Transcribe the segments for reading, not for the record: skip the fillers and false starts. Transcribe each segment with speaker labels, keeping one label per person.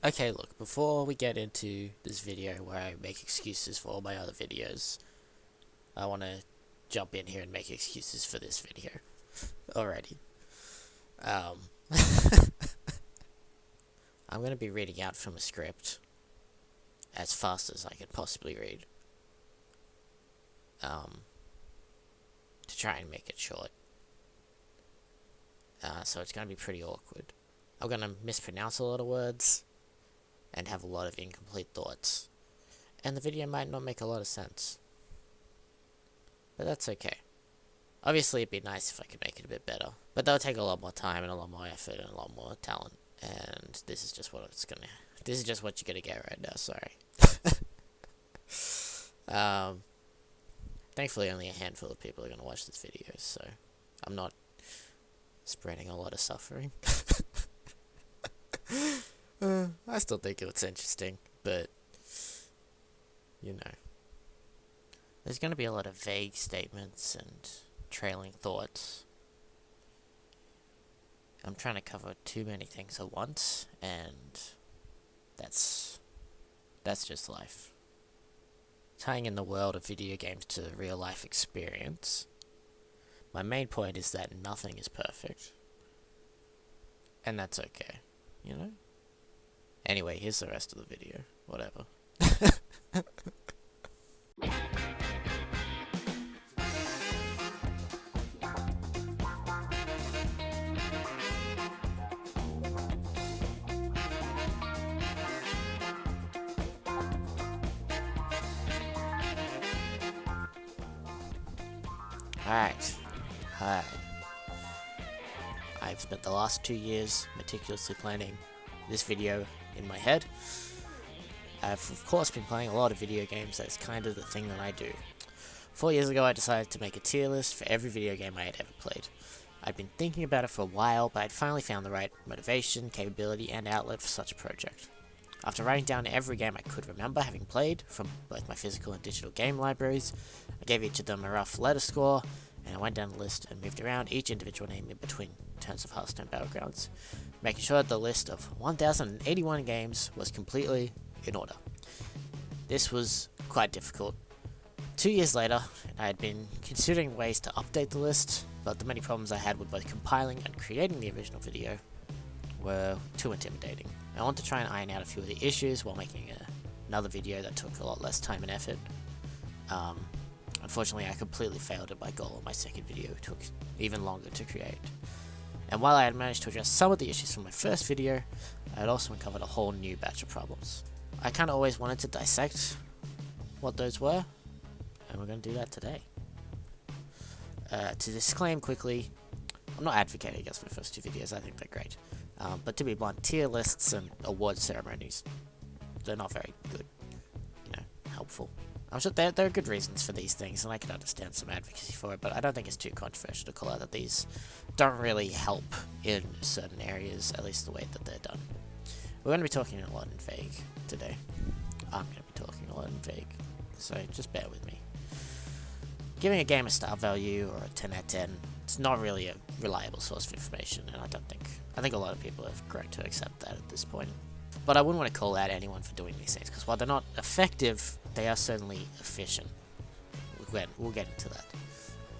Speaker 1: Okay, look, before we get into this video where I make excuses for all my other videos, I want to jump in here and make excuses for this video already. Um, I'm going to be reading out from a script as fast as I can possibly read to try and make it short. So it's going to be pretty awkward. I'm going to mispronounce a lot of words and have a lot of incomplete thoughts. And the video might not make a lot of sense. But that's okay. Obviously, it'd be nice if I could make it a bit better. But that'll take a lot more time and a lot more effort and a lot more talent. And this is just what this is just what you're gonna get right now, sorry. Thankfully only a handful of people are gonna watch this video, so I'm not spreading a lot of suffering. I still think it's interesting, but you know. There's gonna be a lot of vague statements and trailing thoughts. I'm trying to cover too many things at once, and that's just life. Tying in the world of video games to the real life experience, my main point is that nothing is perfect. And that's okay, you know? Anyway, here's the rest of the video. Whatever. Alright. Hi. I've spent the last 2 years meticulously planning this video in my head. I've of course been playing a lot of video games. That's kind of the thing that I do. 4 years ago I decided to make a tier list for every video game I had ever played. I'd been thinking about it for a while, but I'd finally found the right motivation, capability, and outlet for such a project. After writing down every game I could remember having played, from both my physical and digital game libraries, I gave each of them a rough letter score, and I went down the list and moved around each individual name in between turns of Hearthstone Battlegrounds, making sure that the list of 1,081 games was completely in order. This was quite difficult. 2 years later, I had been considering ways to update the list, but the many problems I had with both compiling and creating the original video were too intimidating. I wanted to try and iron out a few of the issues while making another video that took a lot less time and effort. Unfortunately, I completely failed at my goal, and my second video took even longer to create. And while I had managed to address some of the issues from my first video, I had also uncovered a whole new batch of problems. I kind of always wanted to dissect what those were, and we're going to do that today. To disclaim quickly, I'm not advocating against my first two videos, I think they're great. But to be blunt, tier lists and award ceremonies, they're not very good, helpful. I'm sure there are good reasons for these things, and I can understand some advocacy for it, but I don't think it's too controversial to call out that these don't really help in certain areas, at least the way that they're done. We're going to be talking a lot in vague today. I'm going to be talking a lot in vague, so just bear with me. Giving a game a star value or a 10 out of 10, it's not really a reliable source of information, and I think a lot of people have grown to accept that at this point. But I wouldn't want to call out anyone for doing these things, because while they're not effective, they are certainly efficient. We'll get into that.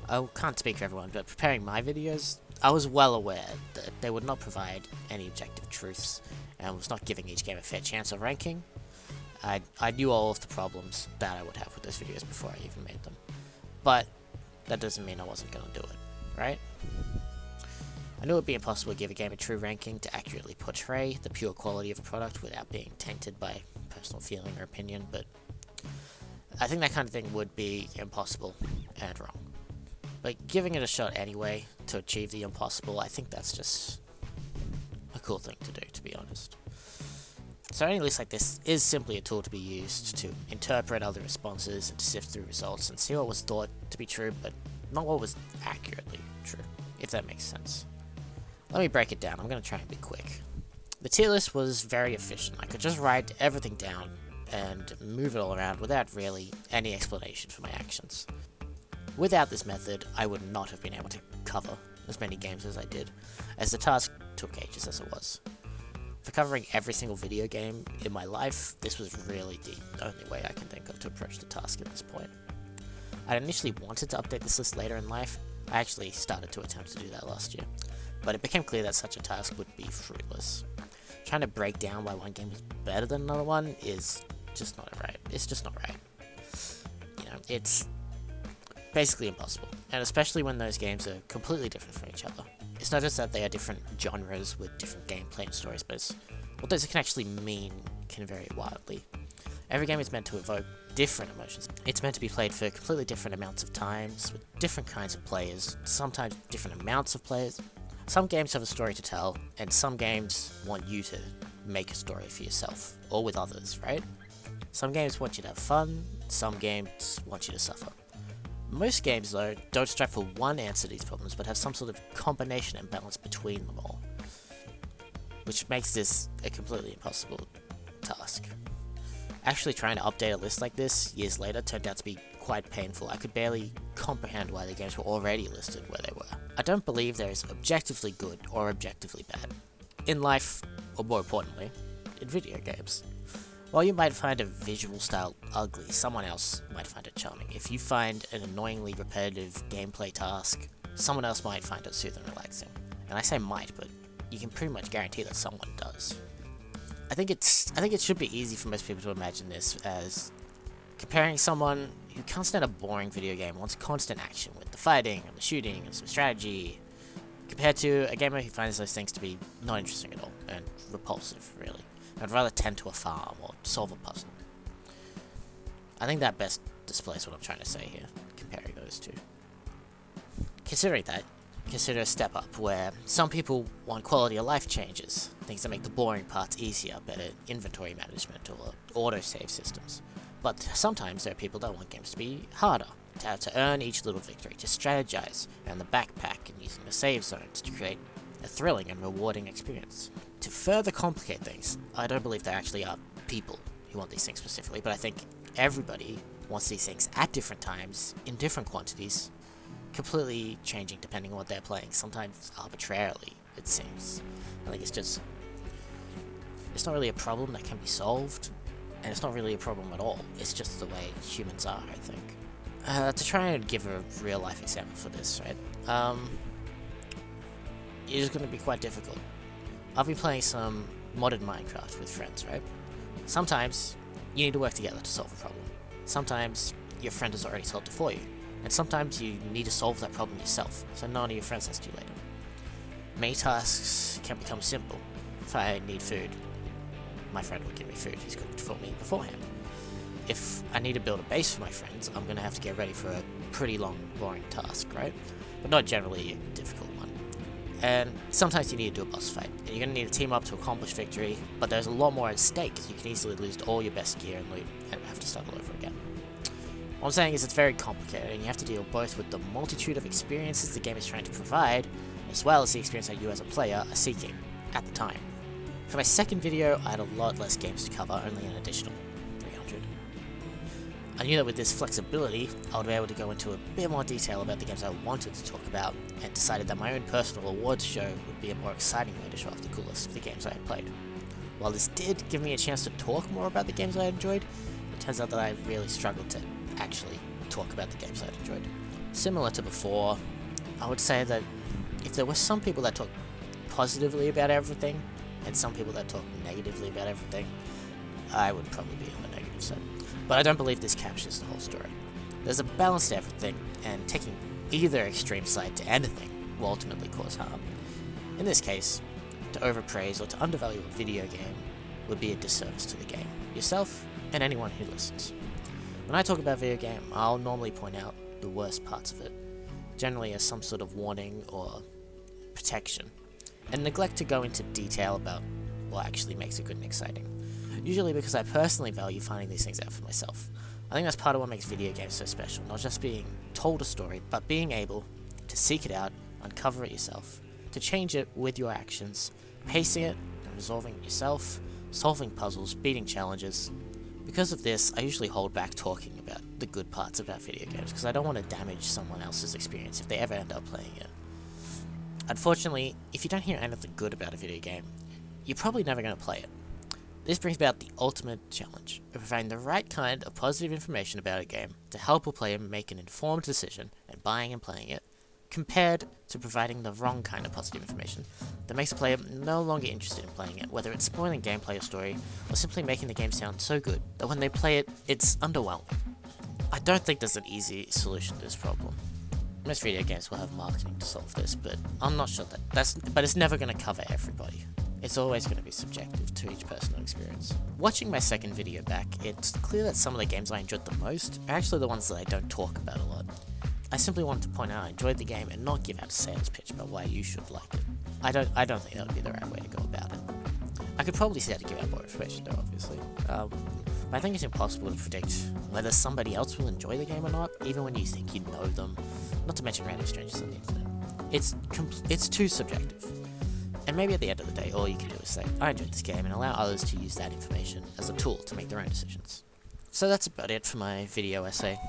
Speaker 1: I can't speak for everyone, but preparing my videos, I was well aware that they would not provide any objective truths, and was not giving each game a fair chance of ranking. I knew all of the problems that I would have with those videos before I even made them. But that doesn't mean I wasn't going to do it, right? I knew it would be impossible to give a game a true ranking to accurately portray the pure quality of a product without being tainted by personal feeling or opinion, but I think that kind of thing would be impossible and wrong. But giving it a shot anyway to achieve the impossible, I think that's just a cool thing to do, to be honest. So any list like this is simply a tool to be used to interpret other responses and to sift through results and see what was thought to be true, but not what was accurately true, if that makes sense. Let me break it down. I'm going to try and be quick. The tier list was very efficient. I could just write everything down and move it all around without really any explanation for my actions. Without this method, I would not have been able to cover as many games as I did, as the task took ages as it was. For covering every single video game in my life, this was really the only way I can think of to approach the task at this point. I initially wanted to update this list later in life. I actually started to attempt to do that last year, but it became clear that such a task would be fruitless. Trying to break down why one game is better than another one is just not right. It's just not right. You know, it's basically impossible, and especially when those games are completely different from each other. It's not just that they are different genres with different gameplay and stories, but what those can actually mean can vary wildly. Every game is meant to evoke different emotions. It's meant to be played for completely different amounts of times, with different kinds of players, sometimes different amounts of players. Some games have a story to tell, and some games want you to make a story for yourself, or with others, right? Some games want you to have fun, some games want you to suffer. Most games, though, don't strive for one answer to these problems, but have some sort of combination and balance between them all, which makes this a completely impossible task. Actually trying to update a list like this years later turned out to be quite painful. I could barely comprehend why the games were already listed where they were. I don't believe there is objectively good or objectively bad in life, or more importantly, in video games. While you might find a visual style ugly, someone else might find it charming. If you find an annoyingly repetitive gameplay task, someone else might find it soothing and relaxing. And I say might, but you can pretty much guarantee that someone does. I think it should be easy for most people to imagine this as comparing someone who can't stand a boring video game, wants constant action with the fighting and the shooting and some strategy, compared to a gamer who finds those things to be not interesting at all and repulsive, really. I'd rather tend to a farm or solve a puzzle. I think that best displays what I'm trying to say here, comparing those two. Considering that, consider a step up where some people want quality of life changes, things that make the boring parts easier, better inventory management or autosave systems. But sometimes there are people that want games to be harder, to earn each little victory, to strategize around the backpack and using the save zones to create a thrilling and rewarding experience. To further complicate things, I don't believe there actually are people who want these things specifically, but I think everybody wants these things at different times, in different quantities, completely changing depending on what they're playing, sometimes arbitrarily, it seems. I think it's not really a problem that can be solved, and it's not really a problem at all. It's just the way humans are, I think. To try and give a real-life example for this, right, it is going to be quite difficult. I've been playing some modded Minecraft with friends, right? Sometimes you need to work together to solve a problem. Sometimes your friend has already solved it for you. And sometimes you need to solve that problem yourself, so none of your friends has to later. Many tasks can become simple. If I need food, my friend will give me food he's cooked for me beforehand. If I need to build a base for my friends, I'm going to have to get ready for a pretty long, boring task, right? But not generally a difficult one. And sometimes you need to do a boss fight, and you're going to need to team up to accomplish victory, but there's a lot more at stake, because you can easily lose all your best gear and loot, and have to start all over again. What I'm saying is it's very complicated, and you have to deal both with the multitude of experiences the game is trying to provide, as well as the experience that you as a player are seeking at the time. For my second video, I had a lot less games to cover, only an additional 300. I knew that with this flexibility, I would be able to go into a bit more detail about the games I wanted to talk about, and decided that my own personal awards show would be a more exciting way to show off the cool list of the games I had played. While this did give me a chance to talk more about the games I enjoyed, it turns out that I really struggled to actually talk about the games I'd enjoyed. Similar to before, I would say that if there were some people that talk positively about everything, and some people that talk negatively about everything, I would probably be on the negative side. But I don't believe this captures the whole story. There's a balance to everything, and taking either extreme side to anything will ultimately cause harm. In this case, to overpraise or to undervalue a video game would be a disservice to the game, yourself, and anyone who listens. When I talk about video game, I'll normally point out the worst parts of it, generally as some sort of warning or protection, and neglect to go into detail about what actually makes it good and exciting. Usually because I personally value finding these things out for myself. I think that's part of what makes video games so special, not just being told a story, but being able to seek it out, uncover it yourself, to change it with your actions, pacing it, and resolving it yourself, solving puzzles, beating challenges. Because of this, I usually hold back talking about the good parts about video games, because I don't want to damage someone else's experience if they ever end up playing it. Unfortunately, if you don't hear anything good about a video game, you're probably never going to play it. This brings about the ultimate challenge of providing the right kind of positive information about a game to help a player make an informed decision in buying and playing it, compared to providing the wrong kind of positive information that makes a player no longer interested in playing it, whether it's spoiling gameplay or story, or simply making the game sound so good that when they play it, it's underwhelming. I don't think there's an easy solution to this problem. Most video games will have marketing to solve this, but I'm not sure but it's never going to cover everybody. It's always going to be subjective to each personal experience. Watching my second video back, it's clear that some of the games I enjoyed the most are actually the ones that I don't talk about a lot. I simply wanted to point out I enjoyed the game and not give out a sales pitch about why you should like it. I don't think that would be the right way to go about it. I could probably say how to give out more information though, obviously. But I think it's impossible to predict whether somebody else will enjoy the game or not, even when you think you know them, not to mention random strangers on the internet. It's too subjective. And maybe at the end of the day, all you can do is say, I enjoyed this game, and allow others to use that information as a tool to make their own decisions. So that's about it for my video essay.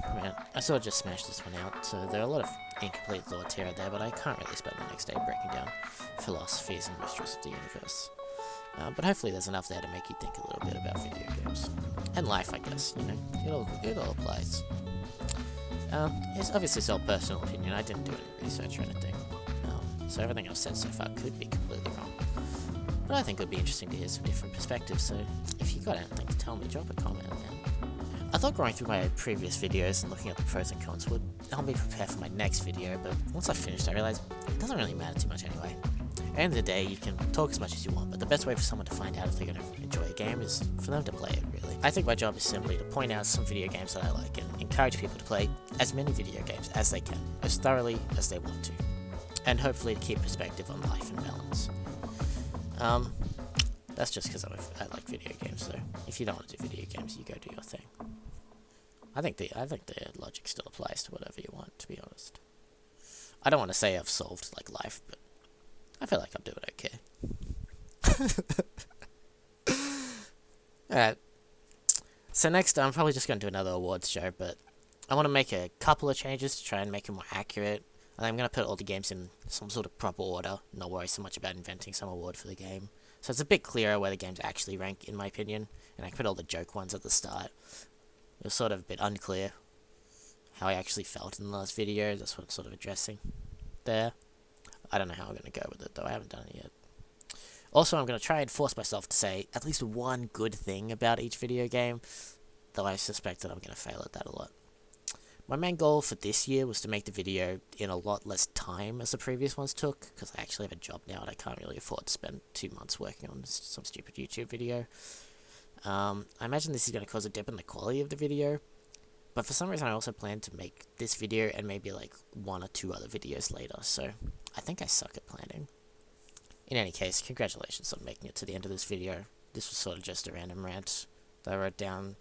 Speaker 1: I sort of just smashed this one out, so there are a lot of incomplete thoughts here and there, but I can't really spend the next day breaking down philosophies and mysteries of the universe. But hopefully there's enough there to make you think a little bit about video games. And life, I guess, you know, it all applies. It's obviously all personal opinion, I didn't do any research or anything. So everything I've said so far could be completely wrong. But I think it would be interesting to hear some different perspectives, so if you've got anything to tell me, drop a comment, man. I thought going through my previous videos and looking at the pros and cons would help me prepare for my next video, but once I finished I realized it doesn't really matter too much anyway. At the end of the day, you can talk as much as you want, but the best way for someone to find out if they're going to enjoy a game is for them to play it, really. I think my job is simply to point out some video games that I like and encourage people to play as many video games as they can, as thoroughly as they want to. And hopefully to keep perspective on life and balance. That's just because I like video games, so if you don't want to do video games, you go do your thing. I think the logic still applies to whatever you want, to be honest. I don't want to say I've solved, like, life, but I feel like I'm doing okay. Alright. So next, I'm probably just going to do another awards show, but I want to make a couple of changes to try and make it more accurate. And I'm going to put all the games in some sort of proper order, not worry so much about inventing some award for the game. So it's a bit clearer where the games actually rank, in my opinion, and I can put all the joke ones at the start. It was sort of a bit unclear how I actually felt in the last video, that's what I'm sort of addressing there. I don't know how I'm going to go with it, though, I haven't done it yet. Also, I'm going to try and force myself to say at least one good thing about each video game, though I suspect that I'm going to fail at that a lot. My main goal for this year was to make the video in a lot less time as the previous ones took, because I actually have a job now and I can't really afford to spend 2 months working on some stupid YouTube video. I imagine this is going to cause a dip in the quality of the video, but for some reason I also plan to make this video and maybe like 1 or 2 other videos later, so I think I suck at planning. In any case, congratulations on making it to the end of this video. This was sort of just a random rant that I wrote down.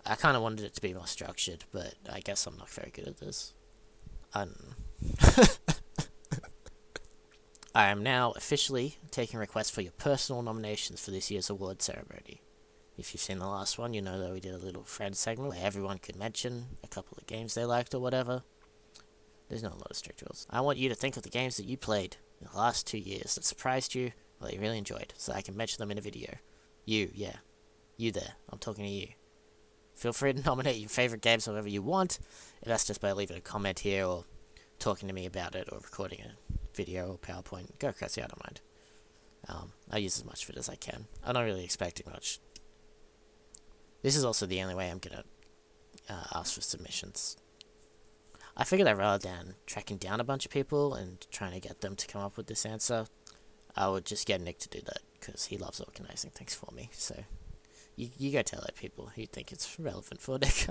Speaker 1: I kind of wanted it to be more structured, but I guess I'm not very good at this. I am now officially taking requests for your personal nominations for this year's award ceremony. If you've seen the last one, you know that we did a little friend segment where everyone could mention a couple of games they liked or whatever. There's not a lot of strict rules. I want you to think of the games that you played in the last 2 years that surprised you or that you really enjoyed, so I can mention them in a video. You there. I'm talking to you. Feel free to nominate your favorite games however you want, if that's just by leaving a comment here or talking to me about it or recording a video or PowerPoint. Go crazy, I don't mind. I use as much of it as I can. I'm not really expecting much. This is also the only way I'm gonna ask for submissions. I figured that rather than tracking down a bunch of people and trying to get them to come up with this answer, I would just get Nick to do that, because he loves organizing things for me, so... You go tell that people who think it's relevant for Nick.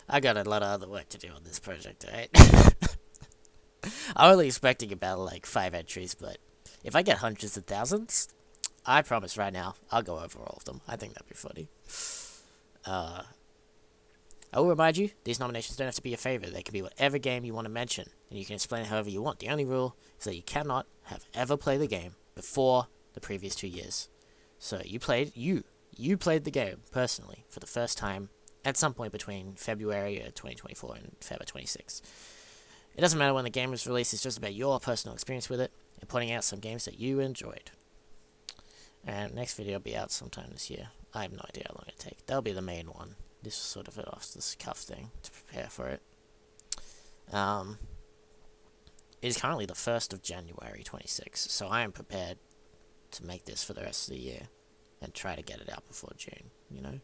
Speaker 1: I got a lot of other work to do on this project, alright? I'm only expecting about like 5 entries, but if I get hundreds of thousands, I promise right now, I'll go over all of them. I think that'd be funny. I will remind you, these nominations don't have to be your favorite. They can be whatever game you want to mention, and you can explain it however you want. The only rule is that you cannot have ever played the game before the previous 2 years. So you played the game, personally, for the first time at some point between February 2024 and February 26. It doesn't matter when the game was released, it's just about your personal experience with it, and pointing out some games that you enjoyed. And next video will be out sometime this year. I have no idea how long it'll take. That'll be the main one. This is sort of an off-the-cuff thing to prepare for it. It is currently the 1st of January 26, so I am prepared to make this for the rest of the year and try to get it out before June, you know?